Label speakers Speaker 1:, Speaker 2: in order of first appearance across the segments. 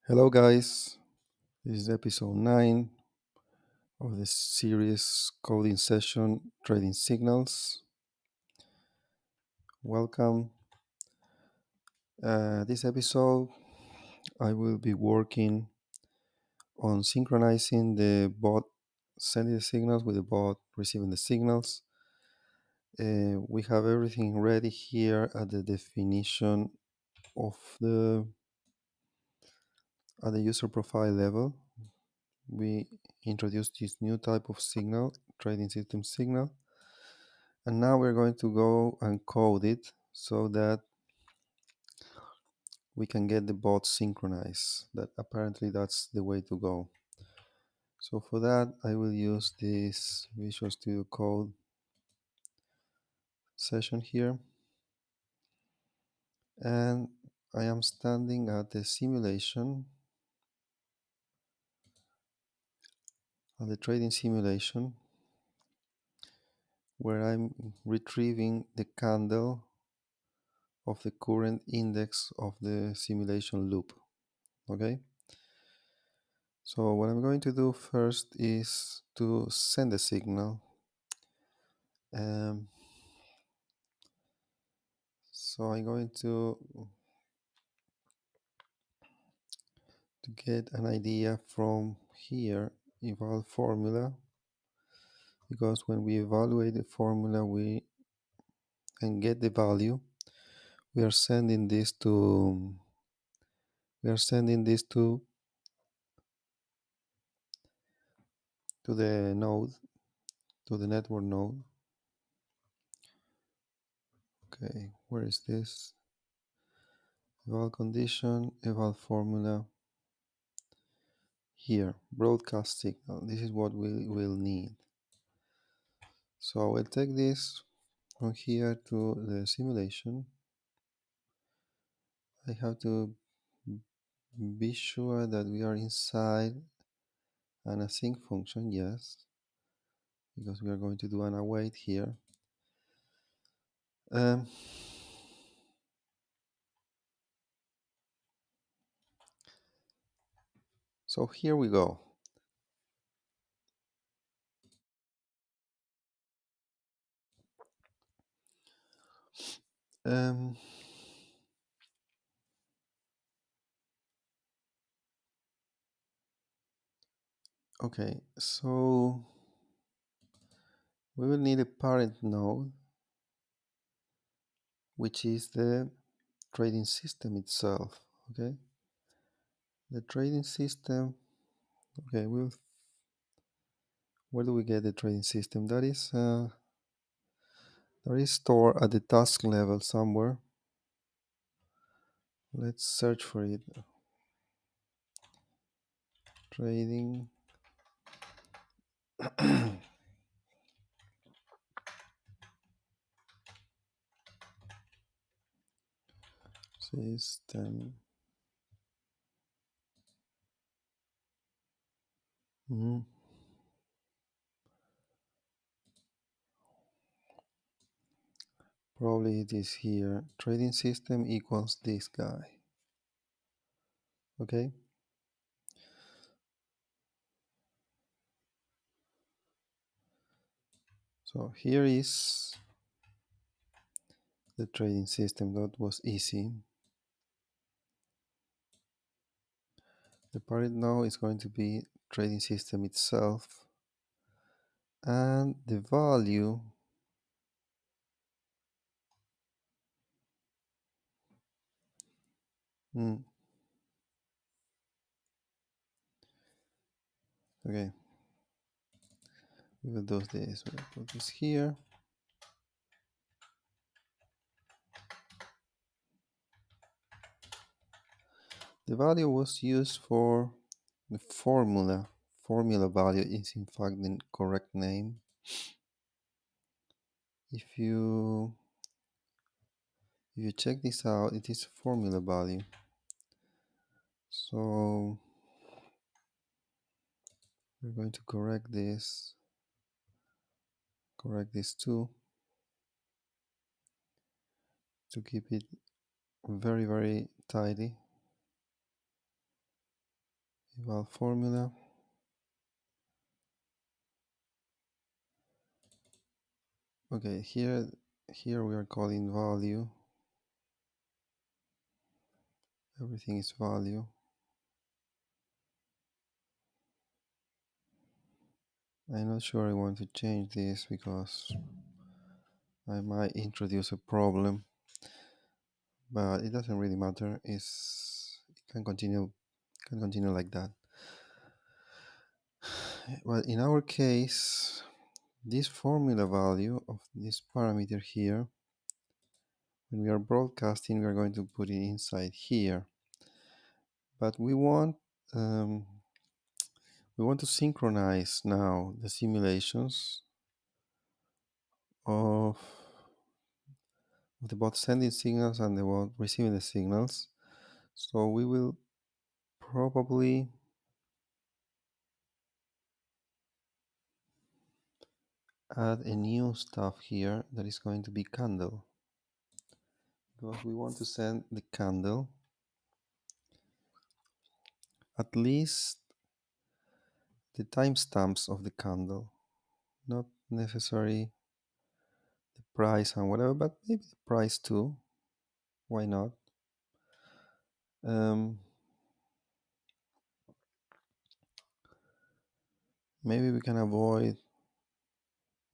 Speaker 1: Hello, guys. This is episode 9 of the series coding session Trading Signals. Welcome. This episode, I will be working on synchronizing the bot sending the signals with the bot receiving the signals. We have everything ready here at the definition of at the user profile level. We introduced this new type of signal, trading system signal. And now we're going to go and code it so that we can get the bot synchronized. That apparently that's the way to go. So for that, I will use this Visual Studio Code session here. And I am standing at the simulation, at the trading simulation, where I'm retrieving the candle of the current index of the simulation loop. Okay? So what I'm going to do first is to send a signal. Um, so I'm going to get an idea from here, eval formula, because when we evaluate the formula and get the value, we are sending this to the node, to the network node. Okay, where is this? Eval condition, eval formula. Here, broadcast signal. This is what we will need. So I'll take this from here to the simulation. I have to be sure that we are inside an async function, yes, because we are going to do an await here. Um, so here we go. Um, okay, so we will need a parent node, which is the trading system itself. Okay, the trading system. Okay, where do we get the trading system? That is stored at the task level somewhere. Let's search for it. Trading system. Mhm. Probably it is here. Trading system equals this guy. Okay. So here is the trading system. That was easy. The parent now is going to be trading system itself, and the value okay, we will do this. We'll put this here. The value was used for the formula. Formula value is in fact the correct name. If you check this out, it is formula value. So we're going to correct this too, to keep it very, very tidy. eval formula. Okay, here we are calling value. Everything is value. I'm not sure I want to change this because I might introduce a problem, but it doesn't really matter. It can continue like that. Well, in our case, this formula value of this parameter here, when we are broadcasting, we are going to put it inside here. But um, we want to synchronize now the simulations of the bot sending signals and the bot receiving the signals. So we will probably add a new stuff here that is going to be candle, because we want to send the candle at least the timestamps of the candle, not necessarily the price and whatever, but maybe the price too. Why not? Maybe we can avoid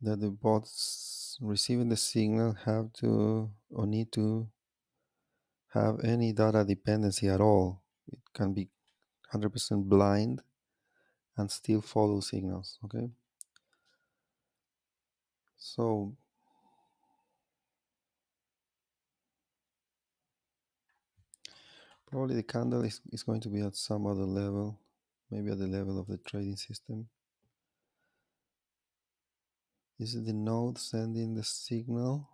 Speaker 1: that the bots receiving the signal have to or need to have any data dependency at all. It can be 100% blind and still follow signals. Okay, so probably the candle is going to be at some other level, maybe at the level of the trading system. Is it the node sending the signal?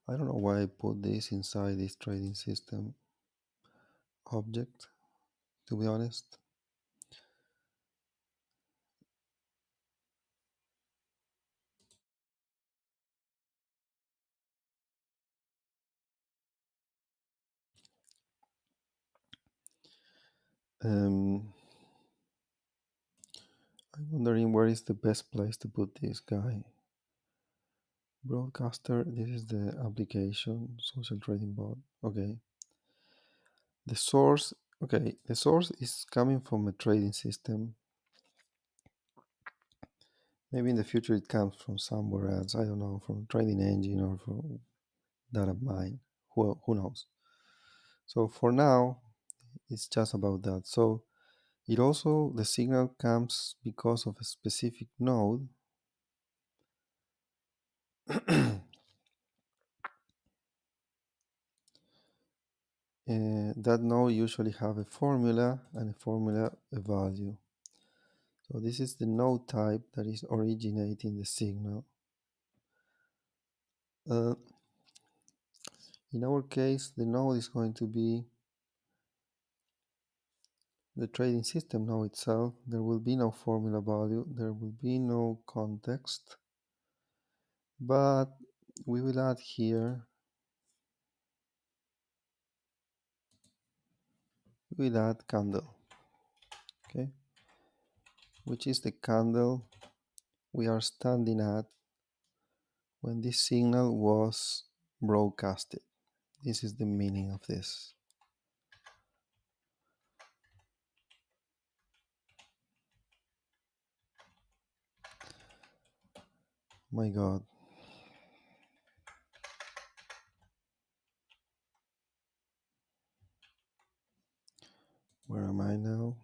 Speaker 1: I don't know why I put this inside this trading system object, to be honest. I'm wondering where is the best place to put this guy. Broadcaster, this is the application, social trading bot. Okay. The source, okay, the source is coming from a trading system. Maybe in the future it comes from somewhere else. I don't know, from trading engine or from data mine. Who knows? So for now, it's just about that. So it also, the signal comes because of a specific node. That node usually have a formula and a formula a value. So this is the node type that is originating the signal. In our case, the node is going to be the trading system node itself. There will be no formula value, there will be no context, but we will add here, we will add candle, okay, which is the candle we are standing at when this signal was broadcasted. This is the meaning of this. My God. Where am I now?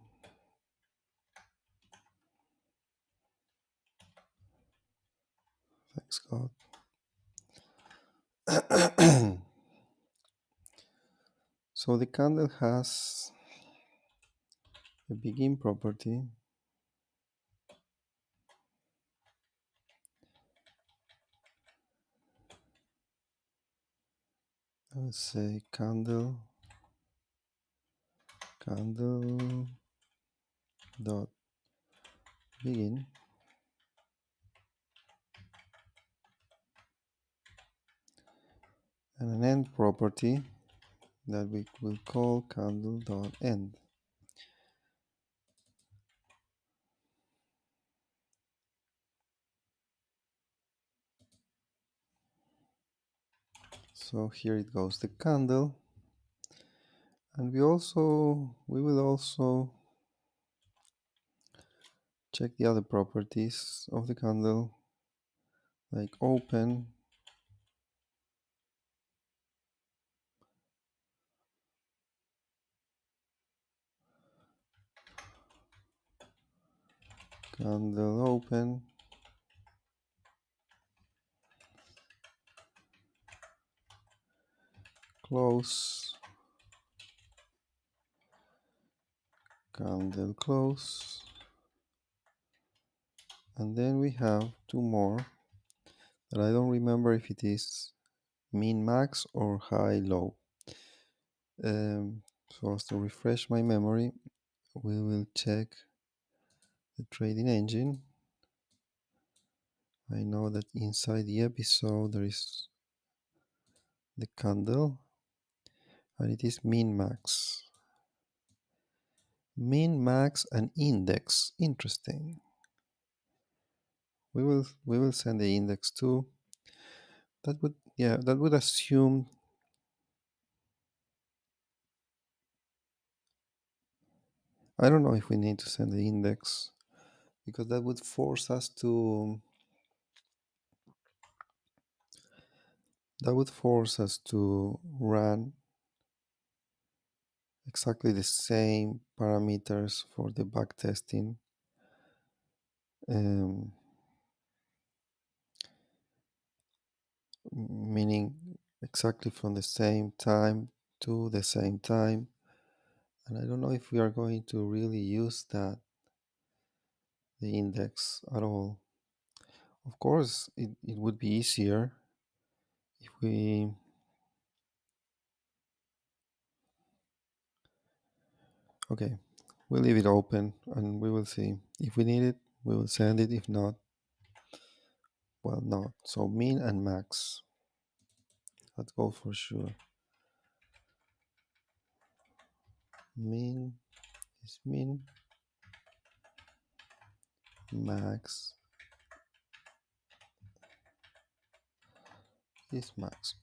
Speaker 1: Thanks God. So the candle has a begin property. I would say candle dot begin. and an end property that we will call candle.end. So here it goes, the candle, and we will also check the other properties of the candle, like open, candle open, close, candle close, and then we have two more that I don't remember if it is min max or high low. So as to refresh my memory, we will check the trading engine. I know that inside the episode there is the candle and it is min max. Min max and index. Interesting. We will send the index too. That would assume, I don't know if we need to send the index, because that would force us to run exactly the same parameters for the backtesting, um, meaning exactly from the same time to the same time. And I don't know if we are going to really use the index at all. Of course, it would be easier if okay, we'll leave it open and we will see. If we need it, we will send it. If not, well, not. So min and max, that goes for sure. Min is min, max is max.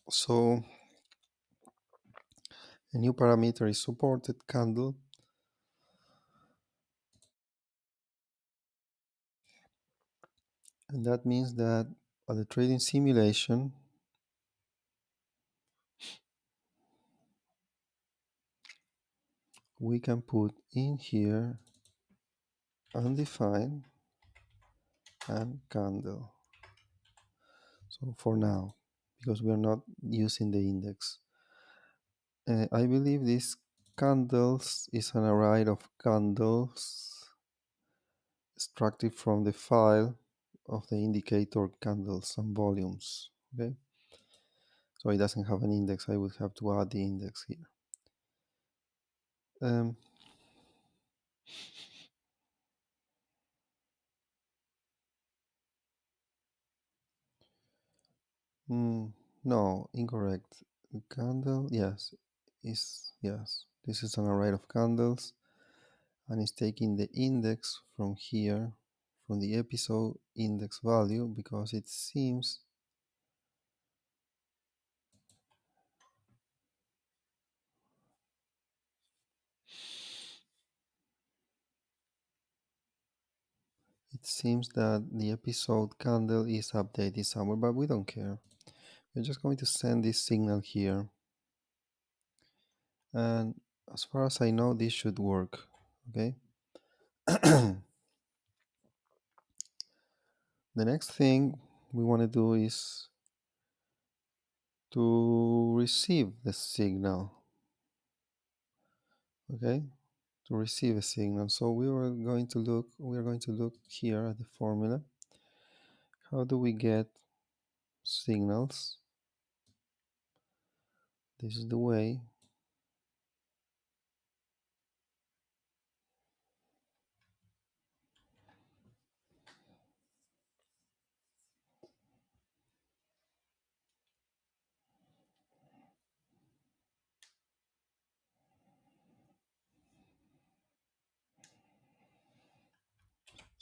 Speaker 1: So a new parameter is supported, candle, and that means that at the trading simulation we can put in here undefined and candle. So for now, because we are not using the index, I believe this candles is an array of candles extracted from the file of the indicator candles and volumes. Okay, so it doesn't have an index. I would have to add the index here. Um, no, incorrect. The candle, yes, yes. This is an array of candles, and it's taking the index from here, from the episode index value, because it seems that the episode candle is updated somewhere, but we don't care. We're just going to send this signal here, and as far as I know, this should work. Okay. The next thing we want to do is to receive the signal. Okay, to receive a signal. So we are going to look here at the formula. How do we get signals? This is the way.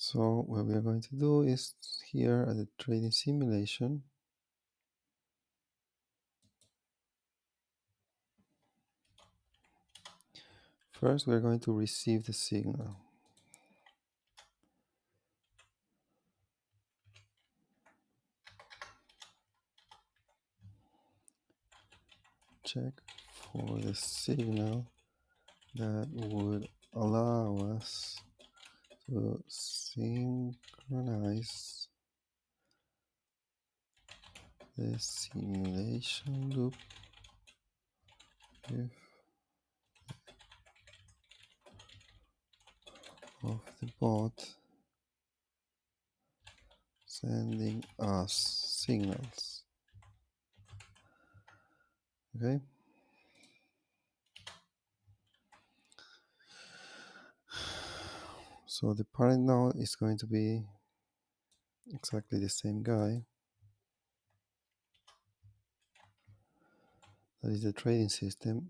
Speaker 1: So what we are going to do is here at the trading simulation, first we're going to receive the signal. Check for the signal that would allow us to synchronize the simulation loop with of the bot sending us signals. Okay. So the parent node is going to be exactly the same guy. That is the trading system.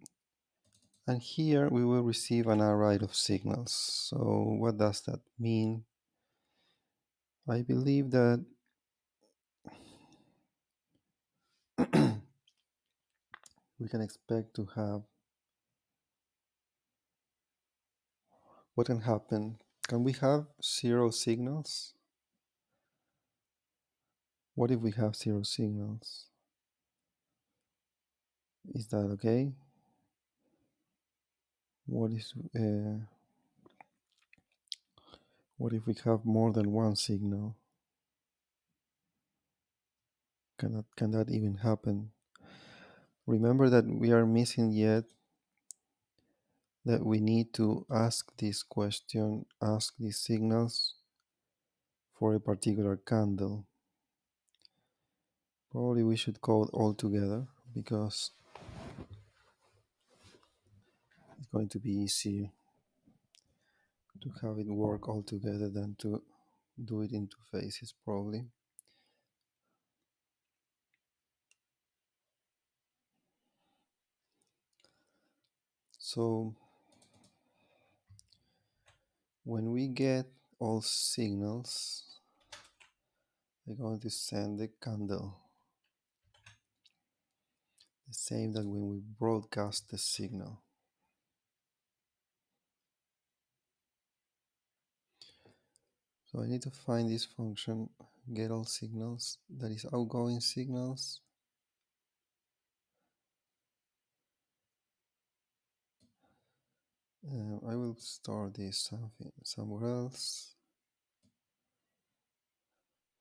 Speaker 1: And here we will receive an array of signals. So what does that mean? I believe that we can expect to have, what can happen? Can we have 0 signals? What if we have 0 signals? Is that okay? What if we have more than one signal? Can that even happen? Remember that we are missing yet that we need to ask this question, ask these signals for a particular candle. Probably we should code all together because it's going to be easier to have it work all together than to do it in 2 phases probably. So when we get all signals, we're going to send the candle, the same that when we broadcast the signal. So I need to find this function, get all signals, that is outgoing signals. I will store this somewhere else.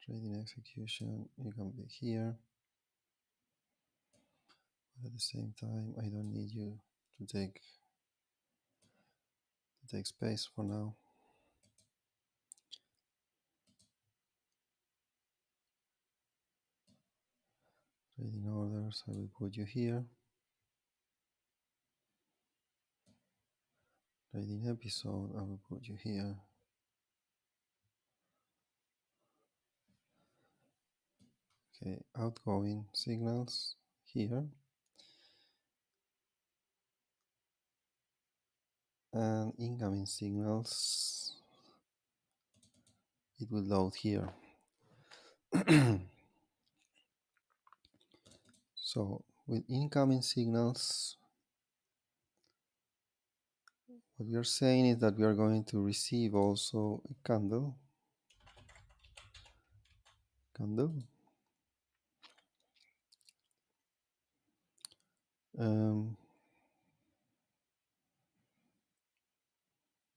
Speaker 1: Trading execution, you can be here. But at the same time, I don't need you to take space for now. Trading orders, I will put you here. Trading episode, I will put you here. Okay, outgoing signals here. And incoming signals, it will load here. So with incoming signals, what we are saying is that we are going to receive also a candle.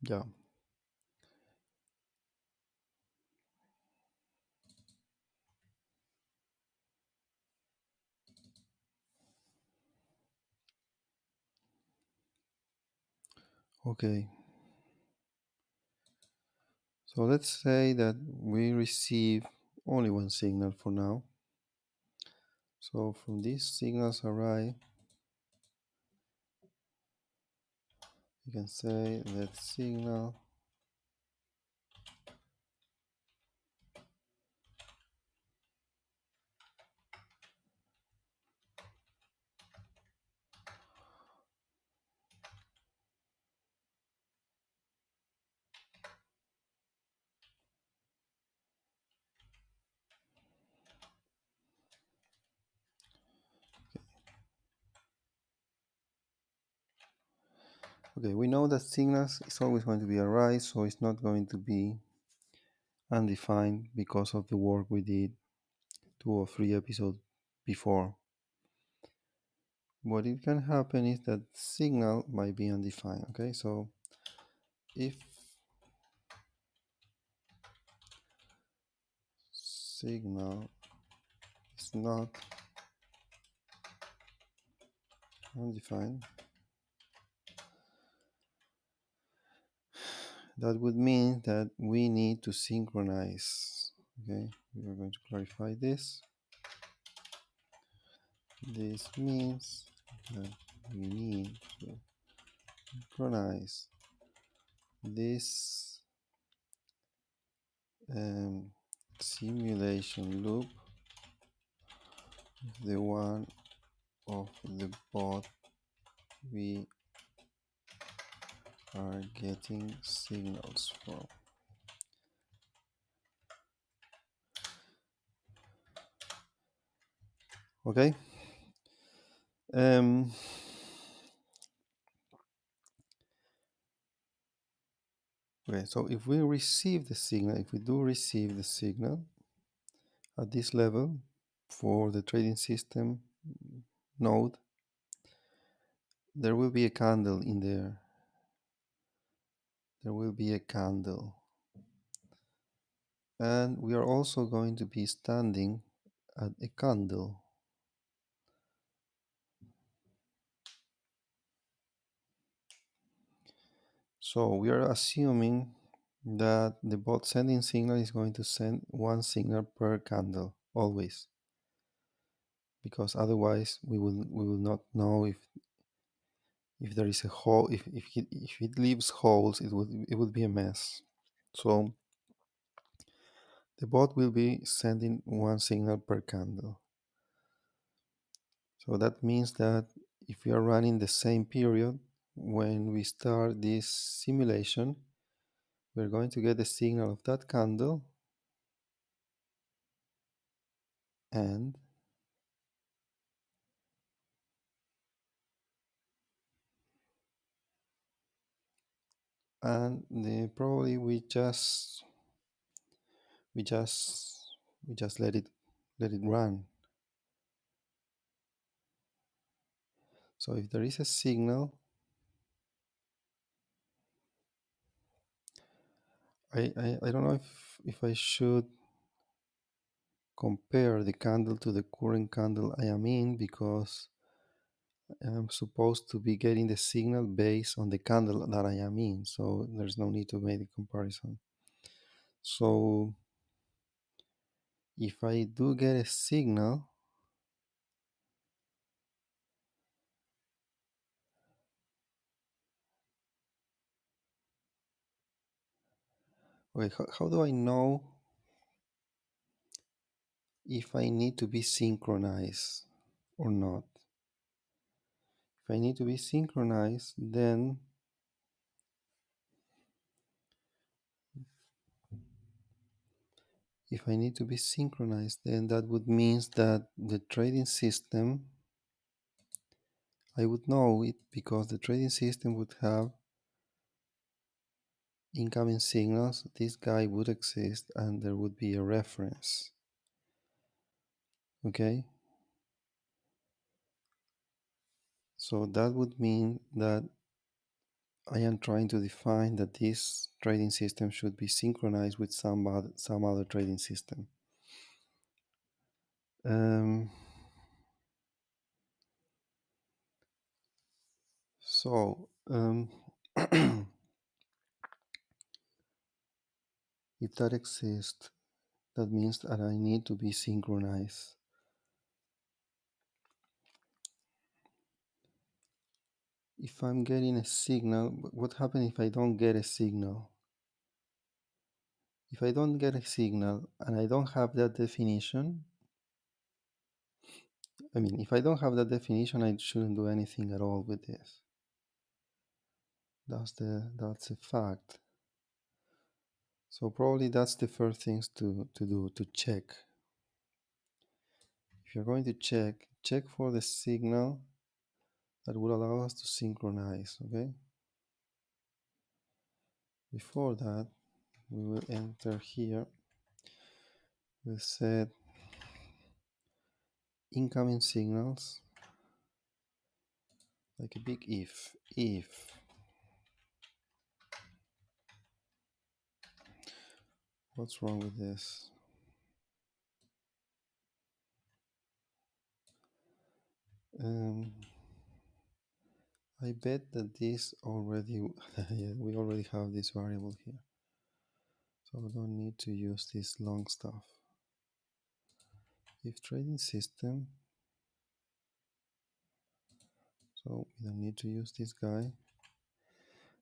Speaker 1: Yeah. Okay. So let's say that we receive only one signal for now. So from this signals array, you can say that signal Okay, we know that signals is always going to be array, so it's not going to be undefined because of the work we did 2 or 3 episodes before. What it can happen is that signal might be undefined. Okay, so if signal is not undefined, that would mean that we need to synchronize. Okay, we are going to clarify this. This means that we need to synchronize this simulation loop, the one of the bot we are getting signals from. Okay. Okay, so if we receive the signal, if we do receive the signal at this level for the trading system node, there will be a candle in there. There will be a candle. And we are also going to be standing at a candle. So we are assuming that the bot sending signal is going to send one signal per candle always, because otherwise we will not know if there is a hole. If it leaves holes, it would be a mess. So the bot will be sending one signal per candle. So that means that if we are running the same period when we start this simulation, we're going to get the signal of that candle and probably we just let it run. So if there is a signal, I don't know if I should compare the candle to the current candle I am in, because I'm supposed to be getting the signal based on the candle that I am in, so there's no need to make the comparison. So if I do get a signal, okay, how do I know if I need to be synchronized or not? If I need to be synchronized, then that would mean that the trading system, I would know it because the trading system would have incoming signals. This guy would exist and there would be a reference. Okay? So that would mean that I am trying to define that this trading system should be synchronized with some other trading system. So if that exists, that means that I need to be synchronized. If I'm getting a signal, what happens if I don't get a signal? If I don't get a signal and I don't have that definition, if I don't have that definition, I shouldn't do anything at all with this. That's a fact. So probably that's the first things to do, to check. If you're going to check for the signal that will allow us to synchronize, okay? Before that, we will enter here. We'll set incoming signals like a big if. What's wrong with this? I bet that this already, yeah, we already have this variable here. So we don't need to use this long stuff. If trading system, so we don't need to use this guy.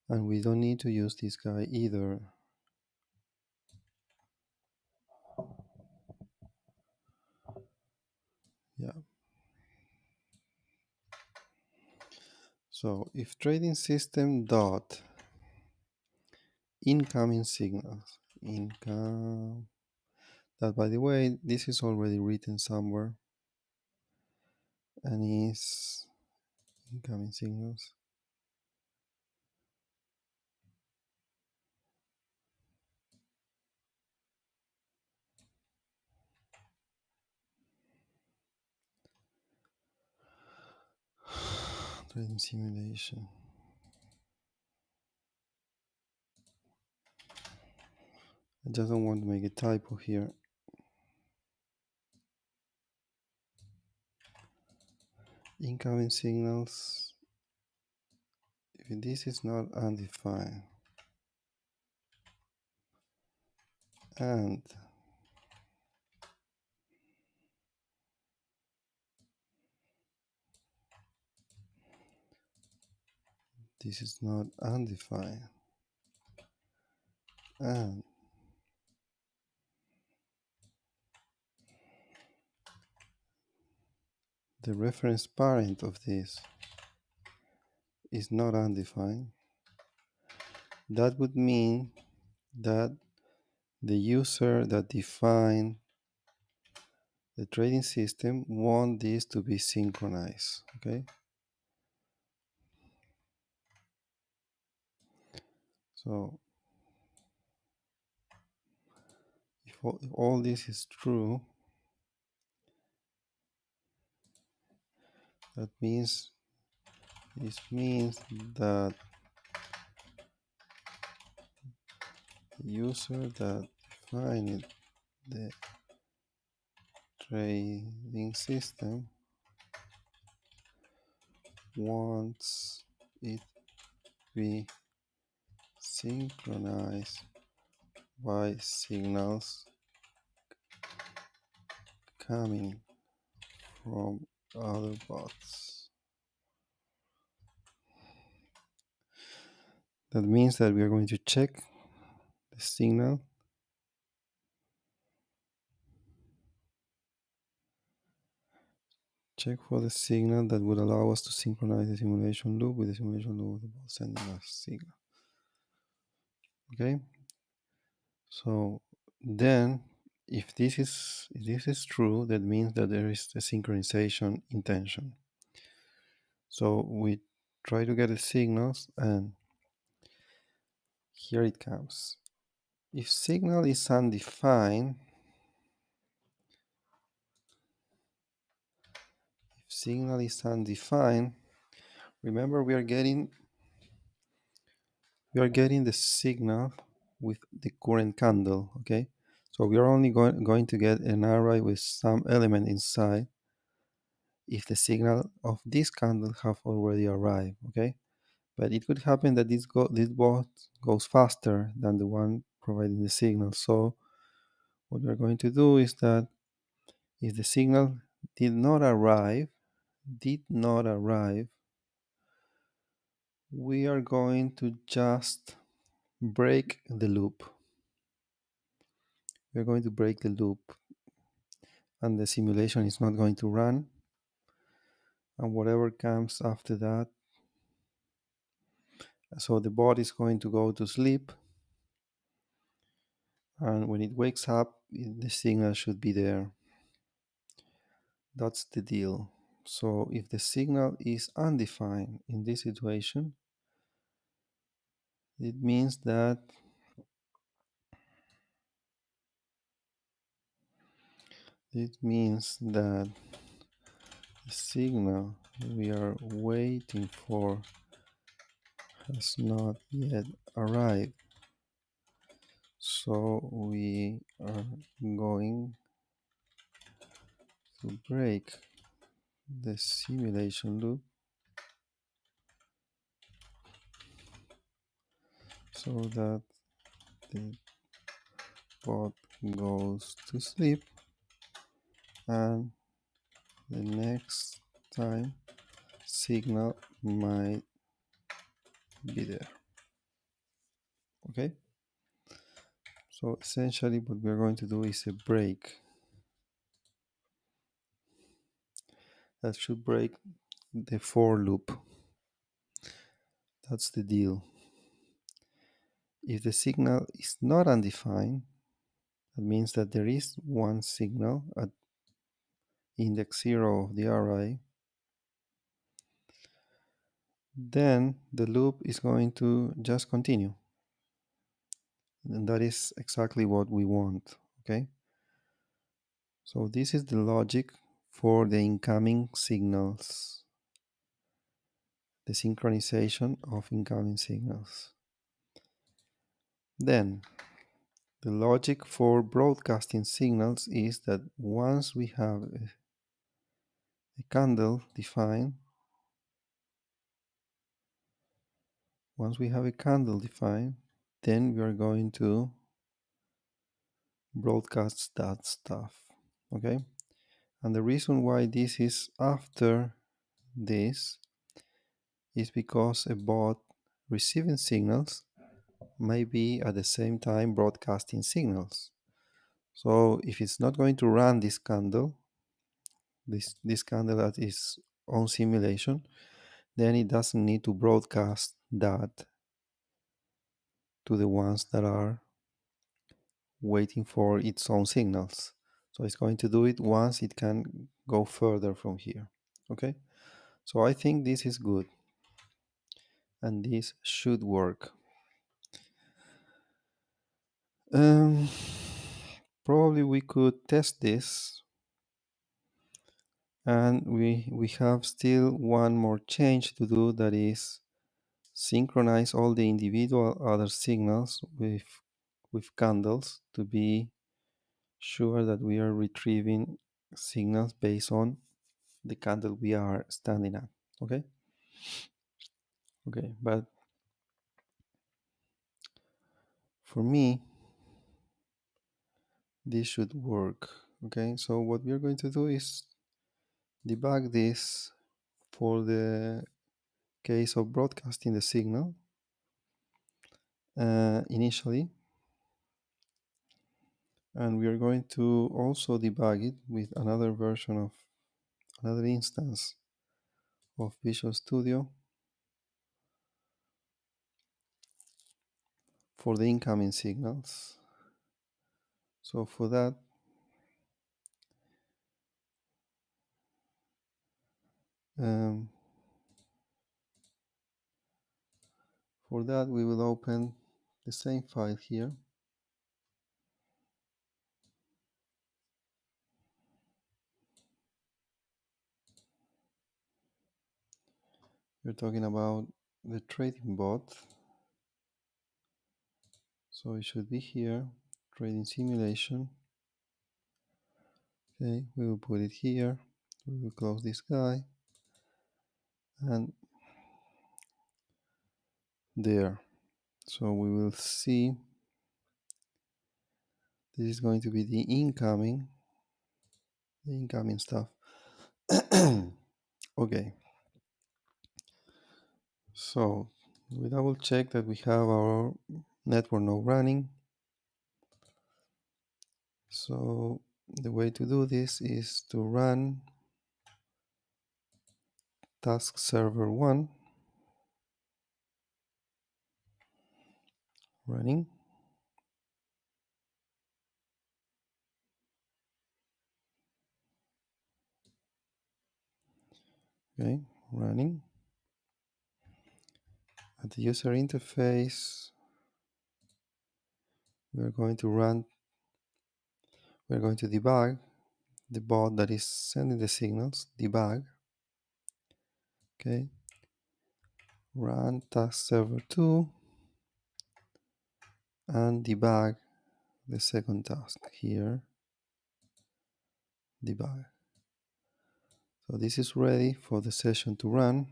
Speaker 1: And we don't need to use this guy either. Yeah. So if trading system dot incoming signals, income, that by the way, this is already written somewhere and is incoming signals. Trading simulation. I just don't want to make a typo here. Incoming signals. If this is not undefined and this is not undefined and the reference parent of this is not undefined, that would mean that the user that defined the trading system want this to be synchronized. Okay, so if all this is true, that means this means that the user that defined the trading system wants it be synchronized by signals coming from other bots. That means that we are going to check the signal, check for the signal that would allow us to synchronize the simulation loop with the simulation loop of the bot sending us signal. Okay, so then if this is true, that means that there is a synchronization intention. So we try to get the signals and here it comes. If signal is undefined, remember we are getting the signal with the current candle, okay? So we are only going to get an array with some element inside if the signal of this candle have already arrived, okay? But it could happen that this bot goes faster than the one providing the signal. So what we're going to do is that if the signal did not arrive, we are going to just break the loop. We're going to break the loop and the simulation is not going to run. And whatever comes after that, so the bot is going to go to sleep. And when it wakes up, the signal should be there. That's the deal. So if the signal is undefined in this situation, It means that the signal we are waiting for has not yet arrived. So we are going to break the simulation loop so that the bot goes to sleep, and the next time signal might be there. Okay, so essentially what we're going to do is a break that should break the for loop. That's the deal. If the signal is not undefined, that means that there is one signal at index 0 of the array, then the loop is going to just continue. And that is exactly what we want, okay? So this is the logic for the incoming signals, the synchronization of incoming signals. Then the logic for broadcasting signals is that once we have a candle defined, then we are going to broadcast that stuff, okay? And the reason why this is after this is because a bot receiving signals may be at the same time broadcasting signals. So if it's not going to run this candle, this candle at its own simulation, then it doesn't need to broadcast that to the ones that are waiting for its own signals. So it's going to do it once it can go further from here. Okay, so I think this is good and this should work. Um, Probably we could test this, and we have still one more change to do, that is synchronize all the individual other signals with candles to be sure that we are retrieving signals based on the candle we are standing at. Okay, but for me this should work. Okay, so what we are going to do is debug this for the case of broadcasting the signal initially, and we are going to also debug it with another version of another instance of Visual Studio for the incoming signals. So for that, um, we will open the same file here. We're talking about the trading bot. So it should be here, trading simulation. Okay, we will put it here. We will close this guy. And there. So we will see this is going to be the incoming stuff. Okay. So we double check that we have our network node running. So the way to do this is to run task server 1 running. Okay, running. At the user interface, we're going to debug the bot that is sending the signals, debug, okay? Run task server 2 and debug the second task here, debug. So this is ready for the session to run.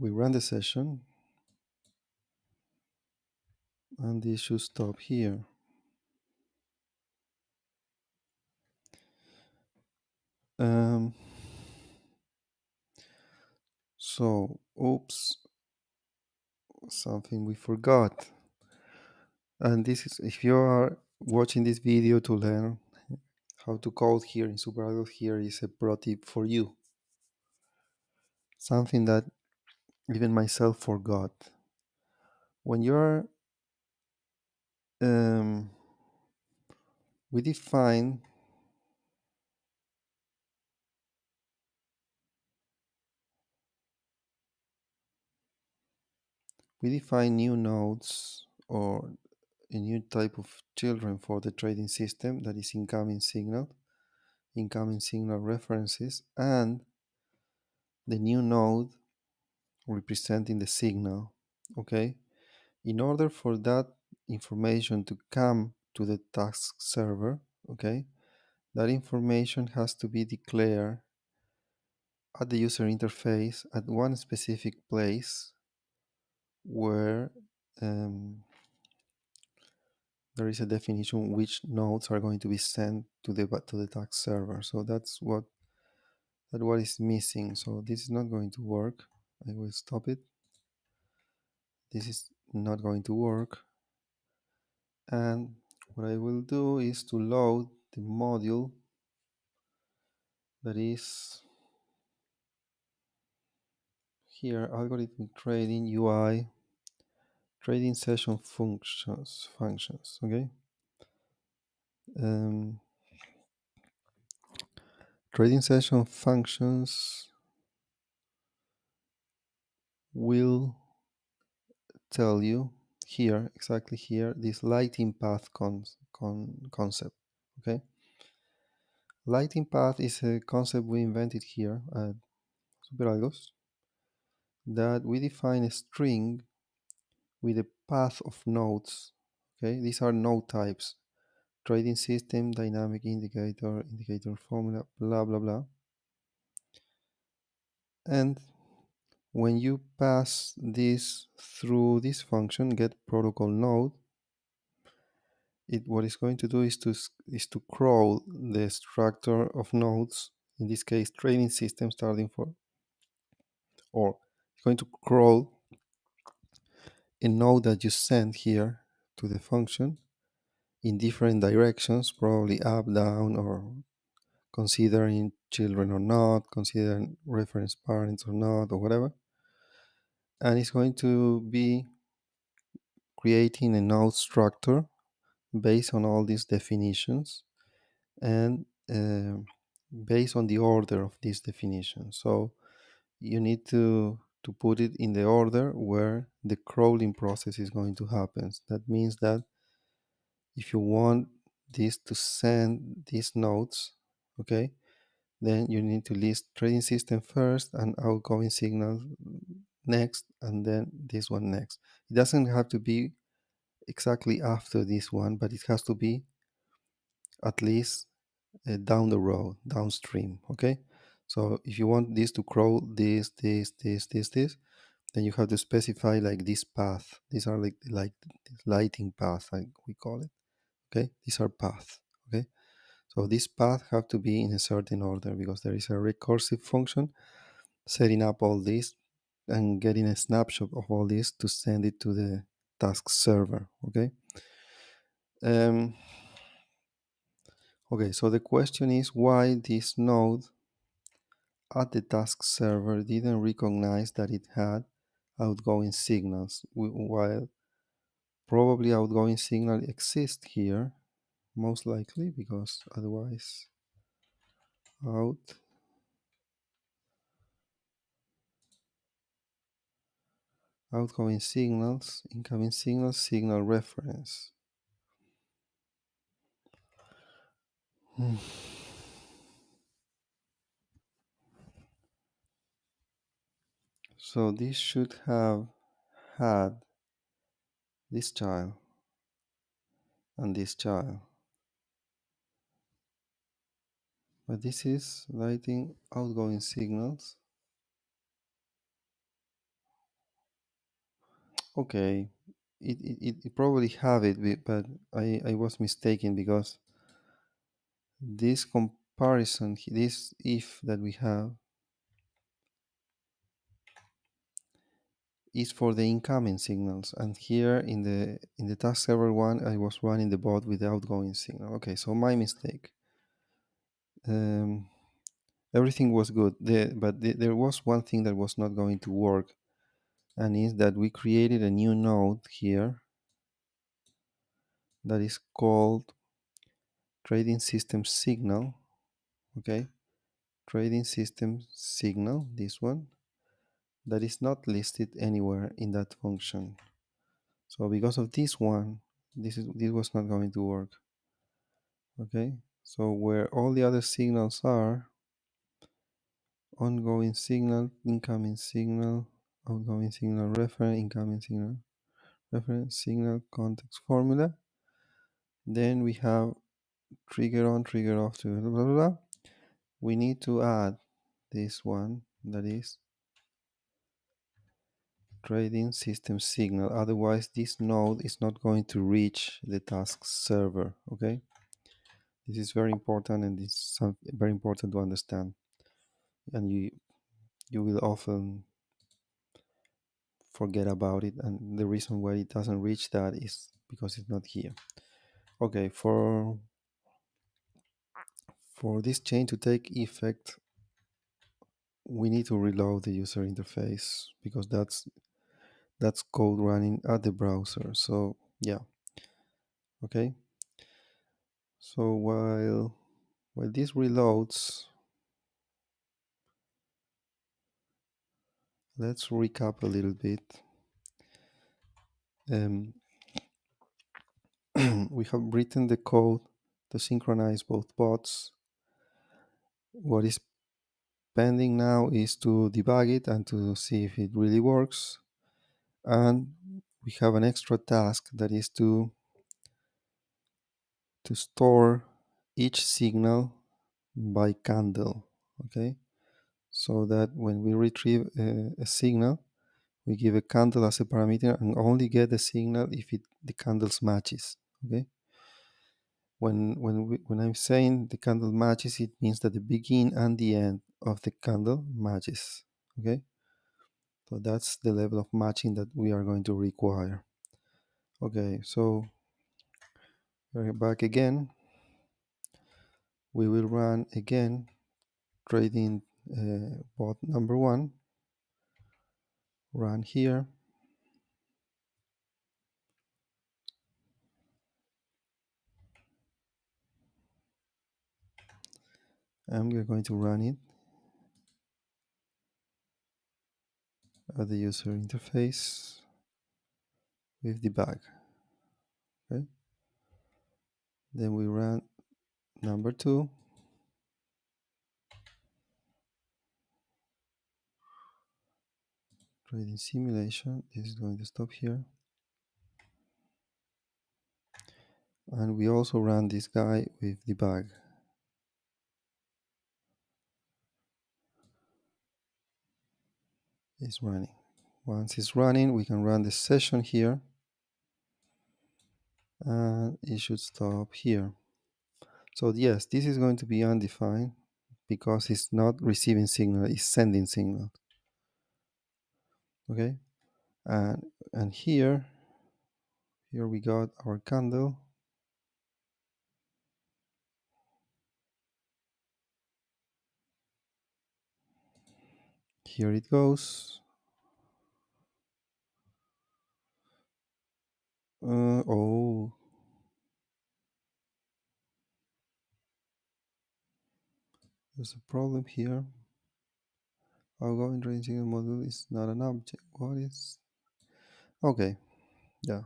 Speaker 1: We run the session and this should stop here. So, oops, something we forgot. And this is, if you are watching this video to learn how to code here in SuperIdle, here is a pro tip for you. Something that even myself forgot. When you're, we define new nodes or a new type of children for the trading system, that is incoming signal references, and the new node representing the signal. Okay, in order for that information to come to the task server, okay, that information has to be declared at the user interface at one specific place where there is a definition which nodes are going to be sent to the task server. So that's what is missing. So this is not going to work. I will stop it. This is not going to work. And what I will do is to load the module that is here, algorithm trading UI trading session functions. Okay. Trading session functions will tell you here, exactly here, this lighting path concept. Okay. Lighting path is a concept we invented here at SuperAlgos, that we define a string with a path of nodes. Okay, these are node types: trading system, dynamic indicator, indicator formula, blah blah blah. And when you pass this through this function, get protocol node, what it's going to do is to crawl the structure of nodes, in this case trading system, starting for, or it's going to crawl a node that you send here to the function in different directions, probably up, down, or considering children or not, considering reference parents or not, or whatever. And it's going to be creating a node structure based on all these definitions and based on the order of these definitions. So you need to put it in the order where the crawling process is going to happen. That means that if you want this to send these nodes, okay, then you need to list trading system first and outgoing signal next, and then this one next. It doesn't have to be exactly after this one, but it has to be at least down the road, downstream. Okay, so if you want this to crawl this, then you have to specify like this path. These are like lighting path, like we call it. Okay, these are paths. Okay, so this path have to be in a certain order because there is a recursive function setting up all this and getting a snapshot of all this to send it to the task server. Okay. Um, okay, so the question is why this node at the task server didn't recognize that it had outgoing signals, while probably outgoing signal exists here, most likely, because otherwise out outgoing signals, incoming signals, signal reference. Hmm. So this should have had this child and this child. But this is writing outgoing signals. Okay, it probably have it, but I was mistaken because this comparison, this if that we have is for the incoming signals, and here in the task server one I was running the bot with the outgoing signal. Okay, so my mistake. Um, everything was good, but there was one thing that was not going to work, and is that we created a new node here that is called trading system signal. Okay, trading system signal, this one, that is not listed anywhere in that function. So because of this one, this was not going to work. Okay, so where all the other signals are, ongoing signal, incoming signal, outgoing signal reference, incoming signal reference, signal context formula, then we have trigger on, trigger off, to blah, blah, blah. We need to add this one, that is trading system signal. Otherwise, this node is not going to reach the task server. Okay, this is very important, and it's very important to understand. And you will often forget about it, and the reason why it doesn't reach that is because it's not here. Okay, for this change to take effect, we need to reload the user interface because that's code running at the browser. So yeah, okay. So while this reloads, let's recap a little bit. Um, we have written the code to synchronize both bots. What is pending now is to debug it and to see if it really works. And we have an extra task that is to store each signal by candle. Okay, so that when we retrieve a signal, we give a candle as a parameter and only get the signal if the candles matches. Okay, when I'm saying the candle matches, it means that the begin and the end of the candle matches. Okay, so that's the level of matching that we are going to require. Okay, so we're back again. We will run again trading bot number one. Run here. And we're going to run it at the user interface with debug. Okay. Then we run number two. Trading simulation. This is going to stop here. And we also run this guy with debug. It's running. Once it's running, we can run the session here. And it should stop here. So yes, this is going to be undefined because it's not receiving signal, it's sending signal. Okay, and here we got our candle. Here it goes. Oh, there's a problem here. Outgoing trading signal module is not an object. What is? Okay, yeah.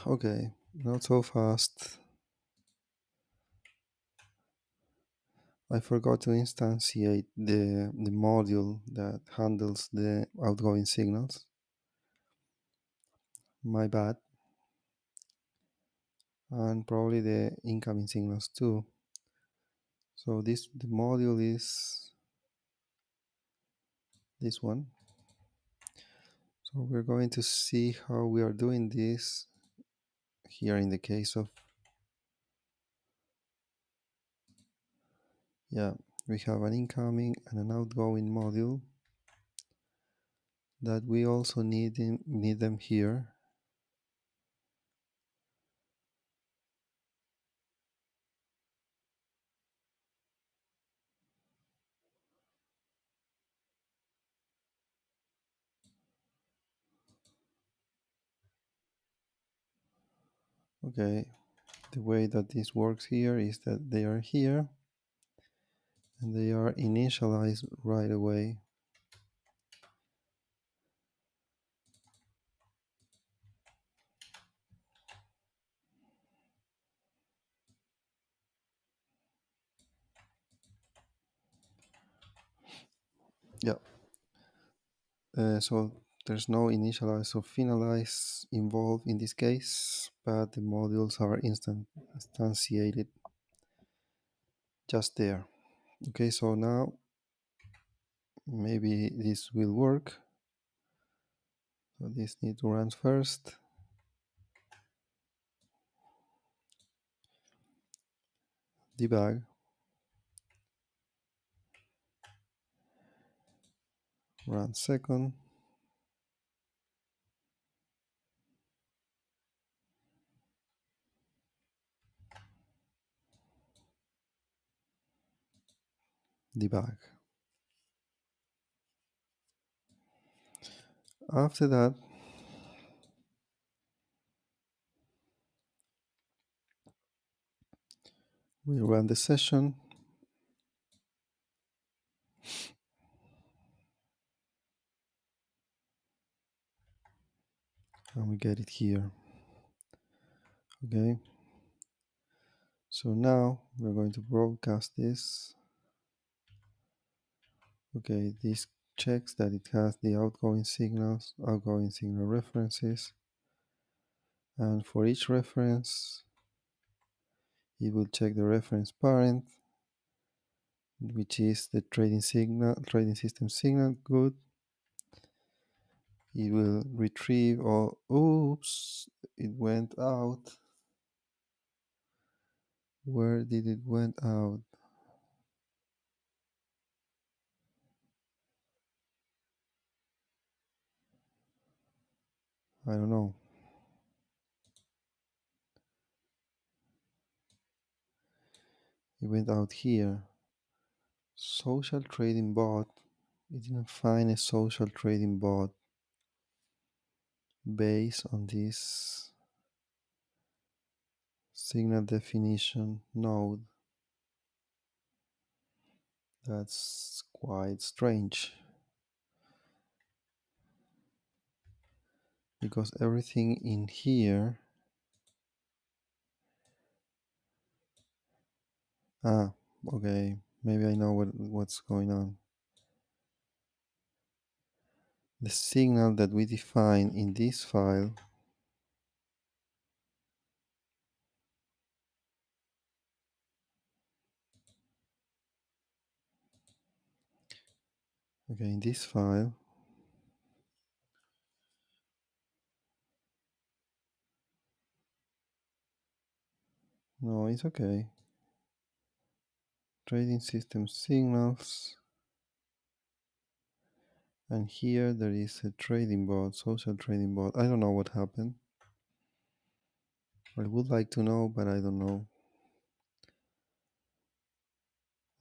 Speaker 1: Okay, not so fast. I forgot to instantiate the module that handles the outgoing signals. My bad. And probably the incoming signals too. So the module is this one. So we're going to see how we are doing this here in the case of, yeah, we have an incoming and an outgoing module that we also need them here. Okay, the way that this works here is that they are here and they are initialized right away. Yeah. So there's no initialize or finalize involved in this case, but the modules are instantiated just there. Okay, so now maybe this will work. So this need to run first. Debug. Run second. Debug. After that, we run the session. And we get it here. Okay. So now we're going to broadcast this. Okay, this checks that it has the outgoing signals, outgoing signal references. And for each reference, it will check the reference parent, which is the trading system signal. Good. It will retrieve, or oops, it went out. Where did it went out? I don't know. It went out here. Social trading bot. It didn't find a social trading bot based on this signal definition node. That's quite strange because everything in here. Okay, maybe I know what's going on. The signal that we define in this file okay, in this file no, it's okay. Trading system signals, and here there is a trading bot, social trading bot. I don't know what happened. I would like to know, but I don't know.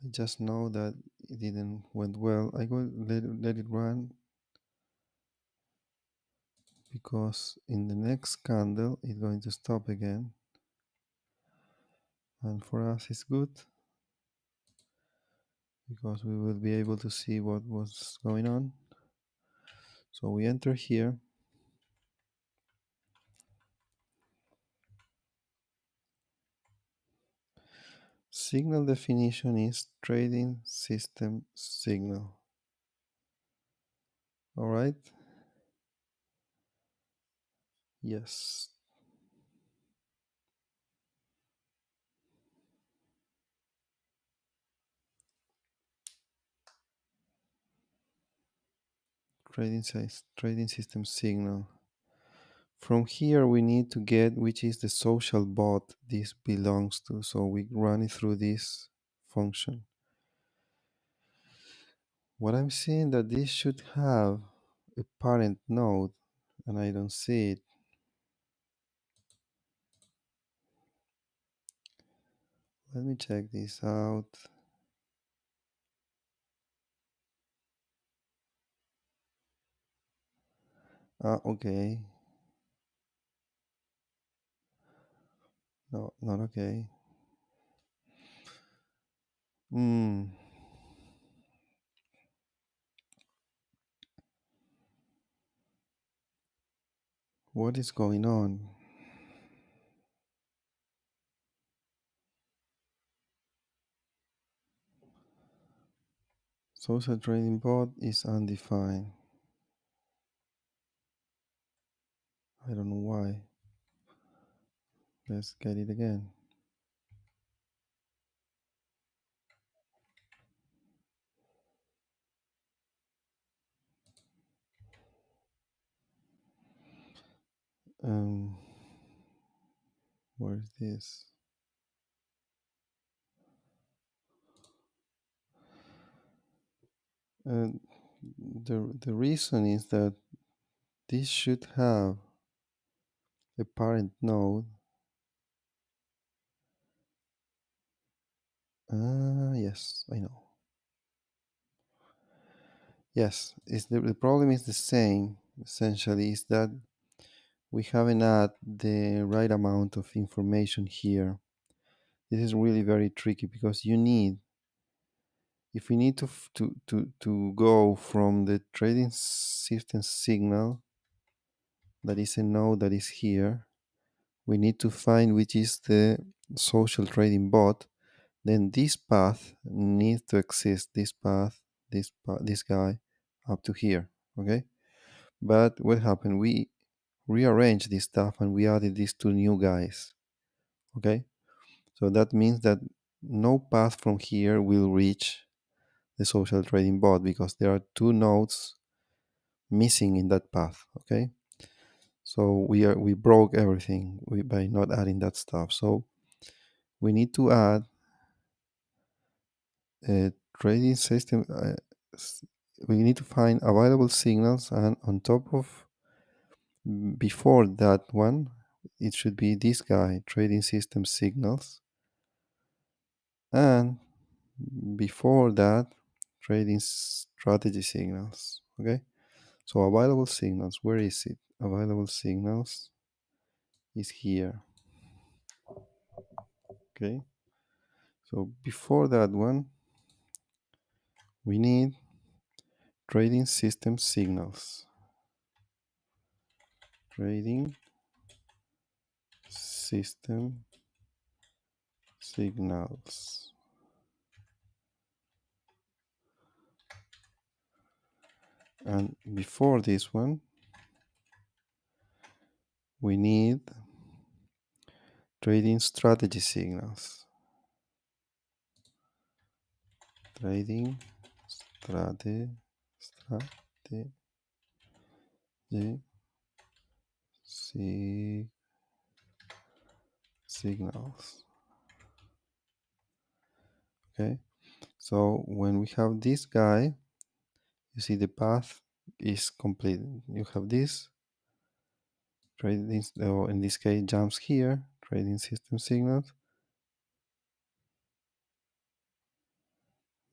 Speaker 1: I just know that it didn't went well. I will let it run because in the next candle it's going to stop again, and for us it's good because we will be able to see what was going on. So we enter here. Signal definition is trading system signal. All right. Yes. Trading system signal. From here, we need to get which is the social bot this belongs to. So we run it through this function. What I'm seeing that this should have a parent node, and I don't see it. Let me check this out. Okay. No, not okay. Hmm. What is going on? Social trading bot is undefined. I don't know why. Let's get it again. Um, where's this? And the reason is that this should have a parent node. Yes, I know. Yes, the problem is the same. Essentially, is that we haven't add the right amount of information here. This is really very tricky because you need, if we need to go from the trading system signal, that is a node that is here, we need to find which is the social trading bot. Then this path needs to exist. This guy, up to here. Okay. But what happened? We rearranged this stuff and we added these two new guys. Okay. So that means that no path from here will reach the social trading bot because there are two nodes missing in that path. Okay. So we broke everything by not adding that stuff. So we need to add a trading system. We need to find available signals, and on top of, before that one, it should be this guy, trading system signals, and before that, trading strategy signals. Okay. So available signals, where is it? Available signals is here. Okay. So before that one, we need trading system signals. Trading system signals. And before this one, we need trading strategy signals. Trading strategy signals. Okay. So when we have this guy, you see the path is complete. You have this trading, or in this case, jumps here, trading system signals.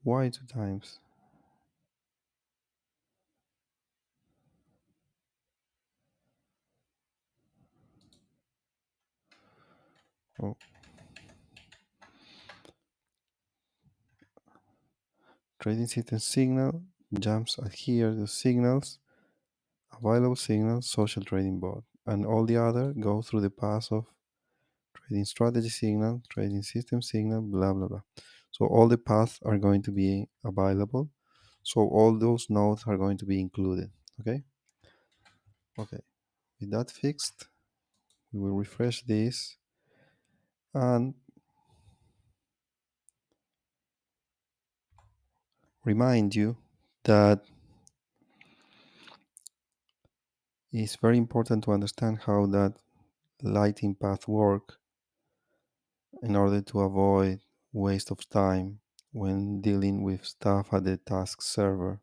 Speaker 1: Why two times? Oh, trading system signal jumps at here, the signals, available signal, social trading bot, and all the other go through the path of trading strategy signal, trading system signal, blah blah blah. So all the paths are going to be available. So all those nodes are going to be included. Okay. Okay. With that fixed, we will refresh this and remind you that it's very important to understand how that lighting path work in order to avoid waste of time when dealing with stuff at the task server.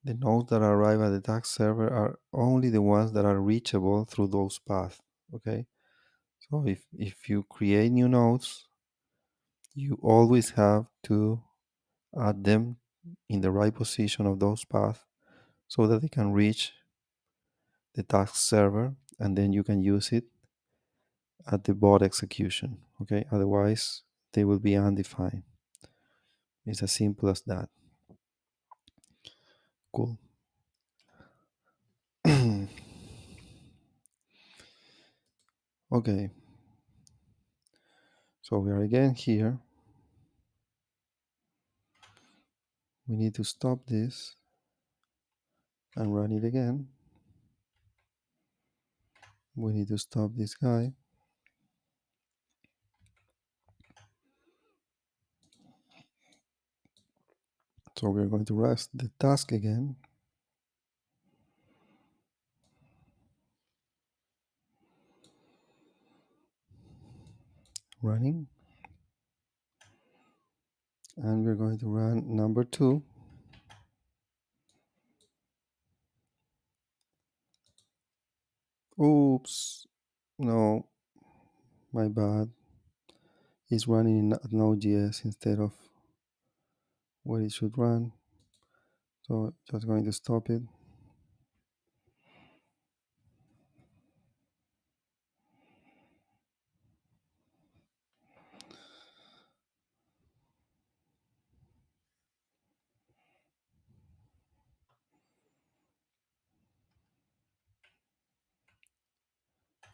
Speaker 1: The nodes that arrive at the task server are only the ones that are reachable through those paths. Okay. So if you create new nodes, you always have to add them in the right position of those paths so that they can reach the task server and then you can use it at the bot execution. Okay. Otherwise, they will be undefined. It's as simple as that. Cool. Okay. So we are again here. We need to stop this and run it again. We need to stop this guy. So we're going to rest the task again. Running. And we're going to run number 2. Oops. No, my bad. It's running in Node.js instead of where it should run. So just going to stop it.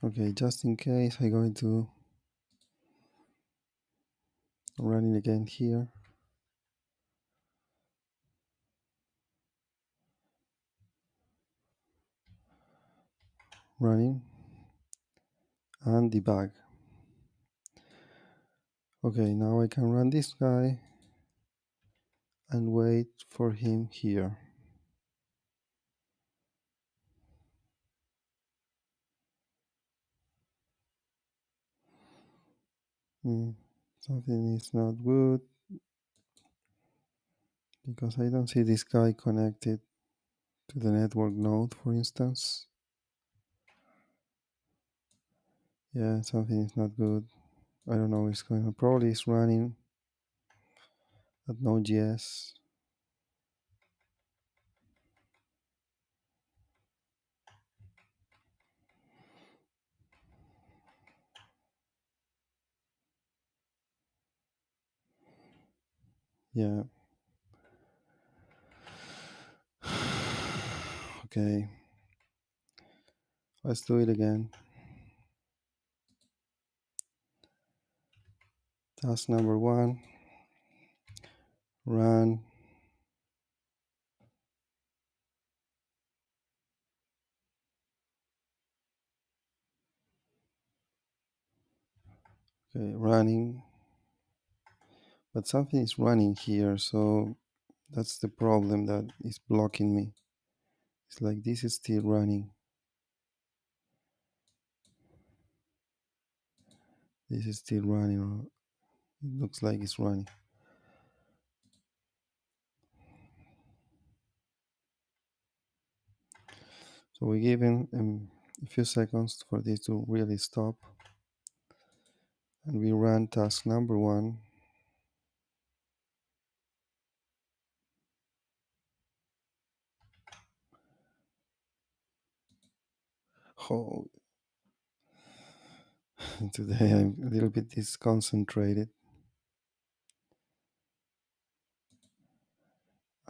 Speaker 1: Okay, just in case, I'm going to run it again here. Running and debug. Okay, now I can run this guy and wait for him here. Something is not good because I don't see this guy connected to the network node, for instance. Yeah, something is not good. I don't know what's going on. Probably it's running at Node.js. Yeah. Okay. Let's do it again. Task number 1. Run. Okay, running. But something is running here, so that's the problem that is blocking me. It's like this is still running. This is still running, or it looks like it's running. So we give him a few seconds for this to really stop. And we run task number 1. Oh, today I'm a little bit disconcentrated.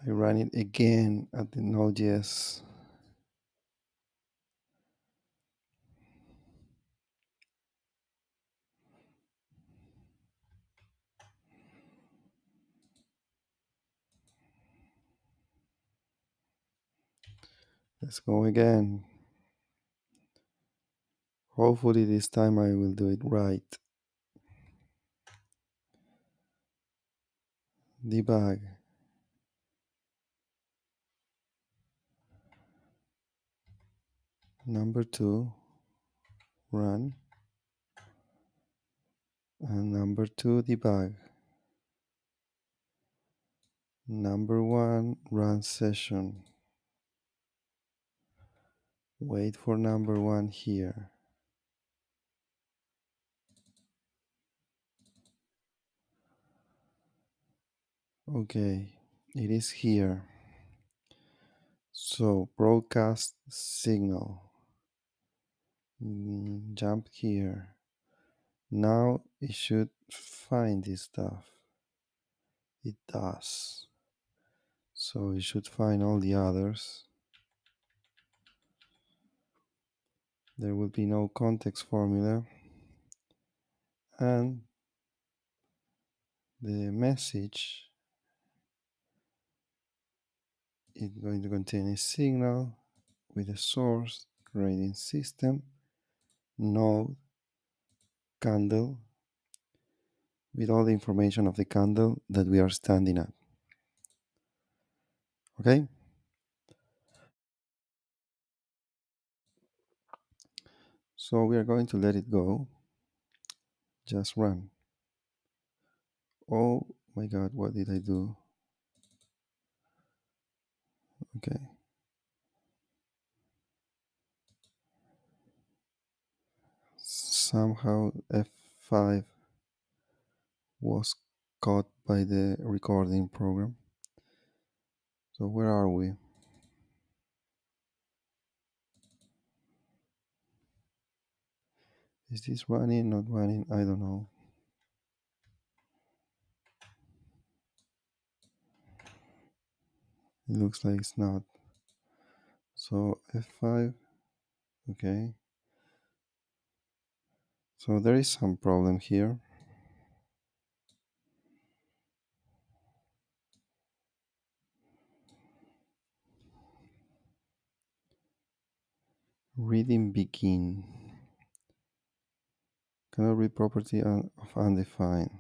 Speaker 1: I ran it again at the Node.js Let's go again. Hopefully this time I will do it right. Debug. Number 2, run. And number 2, debug. Number 1, run session. Wait for number 1 here. Okay, it is here. So broadcast signal. Jump here. Now it should find this stuff. It does. So it should find all the others. There will be no context formula. And the message is going to contain a signal with a source, grading system, node, candle, with all the information of the candle that we are standing at. Okay? So we are going to let it go. Just run. Oh my god, what did I do? Okay. Somehow F5 was caught by the recording program. So where are we? Is this running, not running? I don't know. It looks like it's not. So F5, okay. So there is some problem here. Reading begin. Cannot read property of undefined.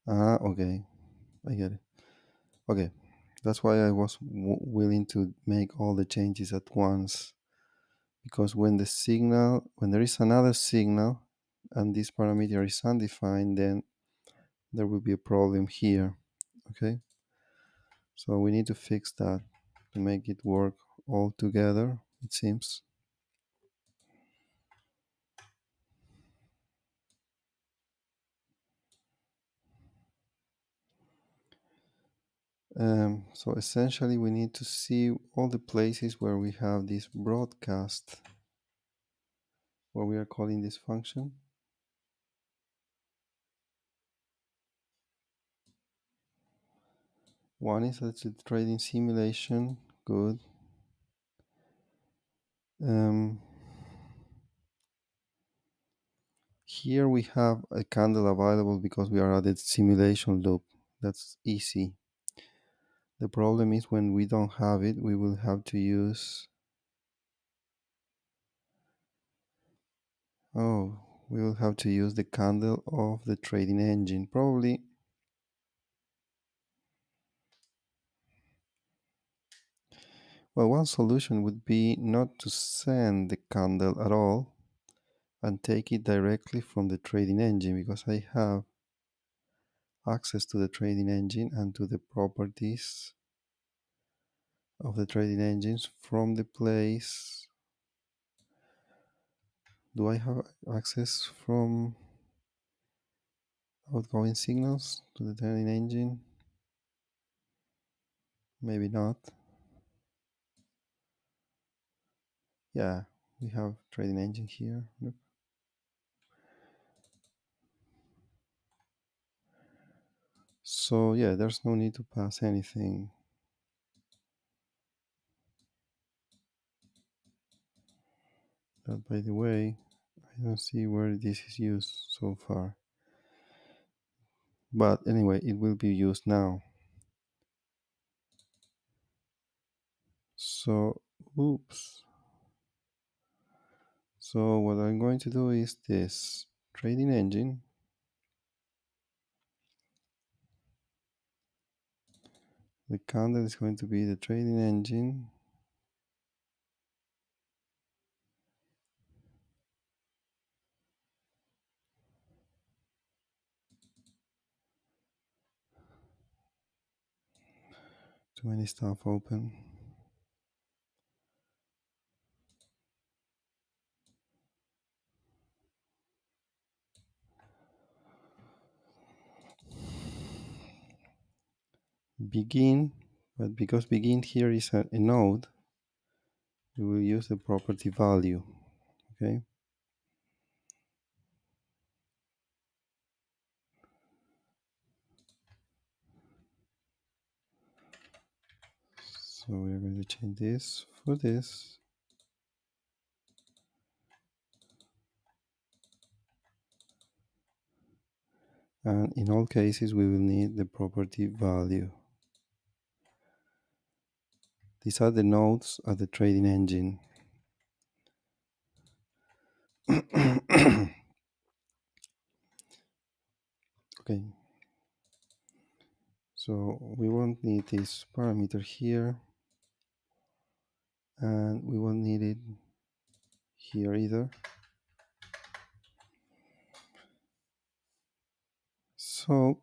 Speaker 1: Ah, okay. I get it. Okay. That's why I was willing to make all the changes at once. Because when there is another signal and this parameter is undefined, then there will be a problem here. Okay. So we need to fix that to make it work all together, it seems. So essentially we need to see all the places where we have this broadcast, where we are calling this function. One is the trading simulation, good. Here we have a candle available because we are at the simulation loop. That's easy. The problem is when we don't have it, we will have to use... Oh, we will have to use the candle of the trading engine. Probably... Well, one solution would be not to send the candle at all and take it directly from the trading engine, because I have access to the trading engine and to the properties of the trading engines from the place. Do I have access from outgoing signals to the trading engine? Maybe not. Yeah, we have trading engine here. Look. So yeah, there's no need to pass anything. But by the way, I don't see where this is used so far. But anyway, it will be used now. So, oops. So what I'm going to do is this trading engine. The candle is going to be the trading engine. Too many stuff open. Begin, but because begin here is a node, we will use the property value. Okay. So we're going to change this for this. And in all cases, we will need the property value. These are the nodes of the trading engine. Okay. So we won't need this parameter here. And we won't need it here either. So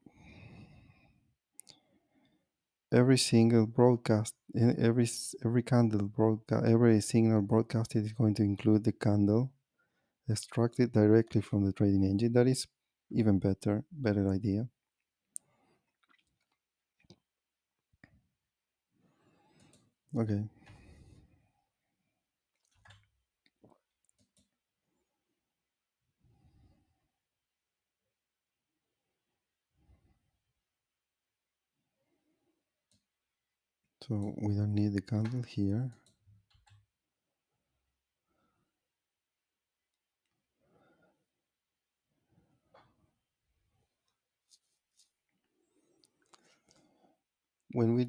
Speaker 1: every single broadcast, every candle broadcast, every signal broadcasted is going to include the candle extracted directly from the trading engine. That is even better idea. Okay. So we don't need the candle here. When we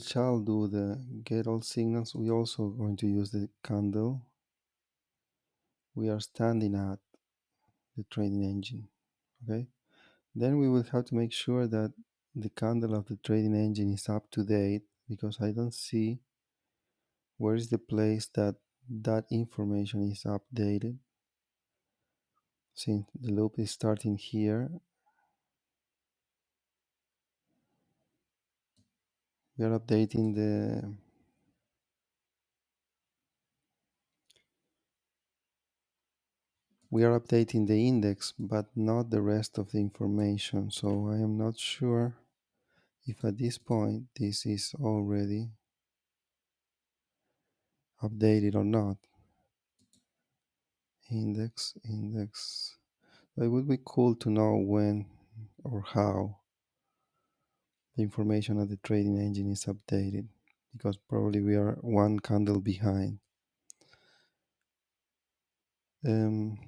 Speaker 1: shall do the get all signals, we also going to use the candle we are standing at the trading engine. Okay. Then we will have to make sure that the candle of the trading engine is up to date, because I don't see where is the place that that information is updated. Since the loop is starting here, we are updating the index, but not the rest of the information. So I am not sure if at this point this is already updated or not. Index. It would be cool to know when or how the information of the trading engine is updated, because probably we are one candle behind. Um,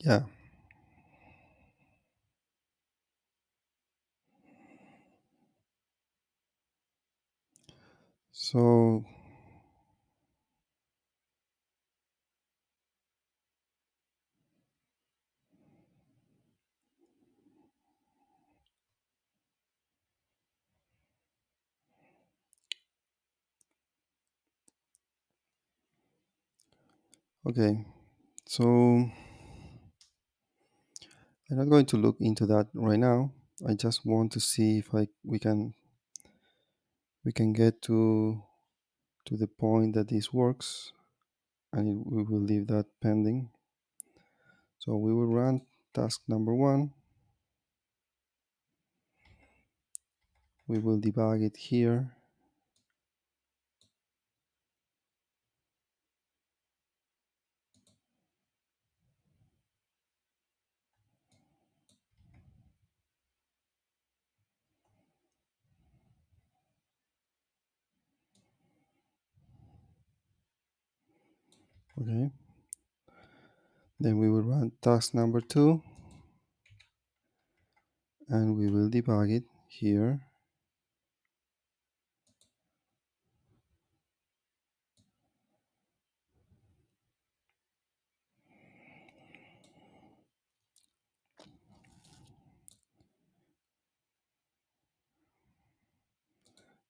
Speaker 1: yeah. So okay. So I'm not going to look into that right now. I just want to see if we can get to the point that this works, and we will leave that pending. So we will run task number 1. We will debug it here. Okay, then we will run task number 2 and we will debug it here.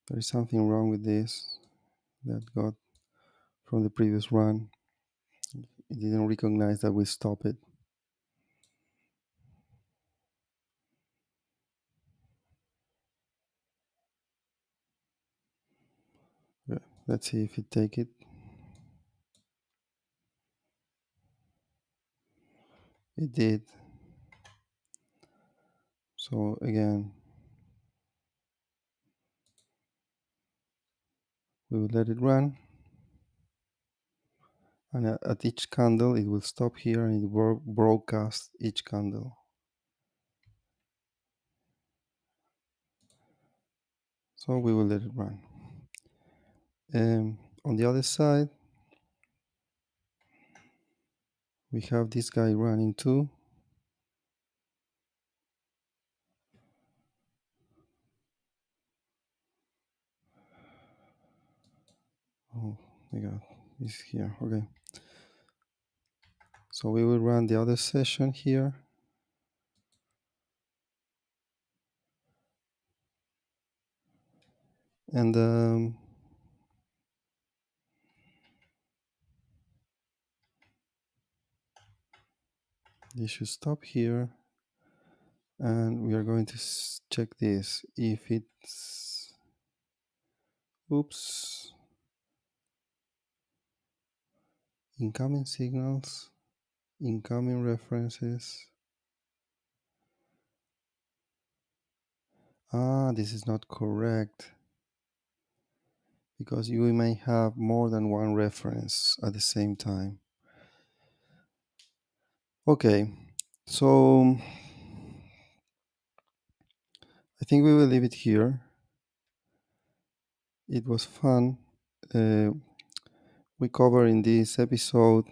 Speaker 1: There is something wrong with this that got from the previous run. It didn't recognize that we stopped it. Yeah, let's see if it take it. It did. So again, we will let it run, and at each candle it will stop here and it will broadcast each candle. So we will let it run. On the other side, we have this guy running too. Oh my god, he's here. Okay. So we will run the other session here. And this should stop here. And we are going to check this. If it's, oops, incoming signals, incoming references. This is not correct because you may have more than one reference at the same time. Okay, so I think we will leave it here. It was fun. We cover in this episode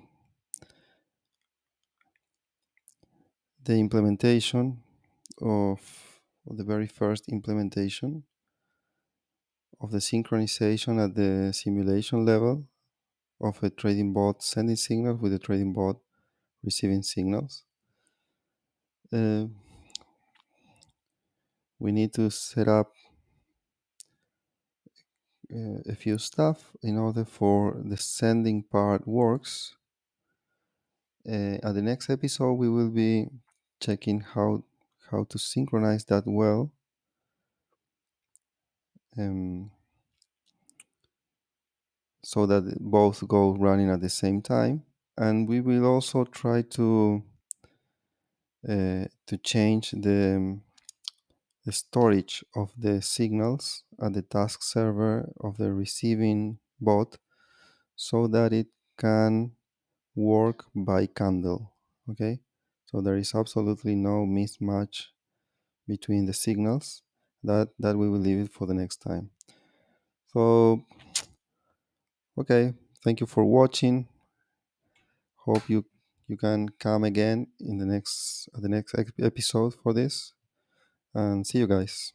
Speaker 1: the implementation of the very first implementation of the synchronization at the simulation level of a trading bot sending signals with a trading bot receiving signals. Uh, we need to set up a few stuff in order for the sending part works. At the next episode, we will be checking how to synchronize that well. So that both go running at the same time, and we will also try to change the storage of the signals at the task server of the receiving bot so that it can work by candle. Okay, so there is absolutely no mismatch between the signals. That we will leave it for the next time. So okay, thank you for watching. Hope you can come again in the next episode for this, and see you guys.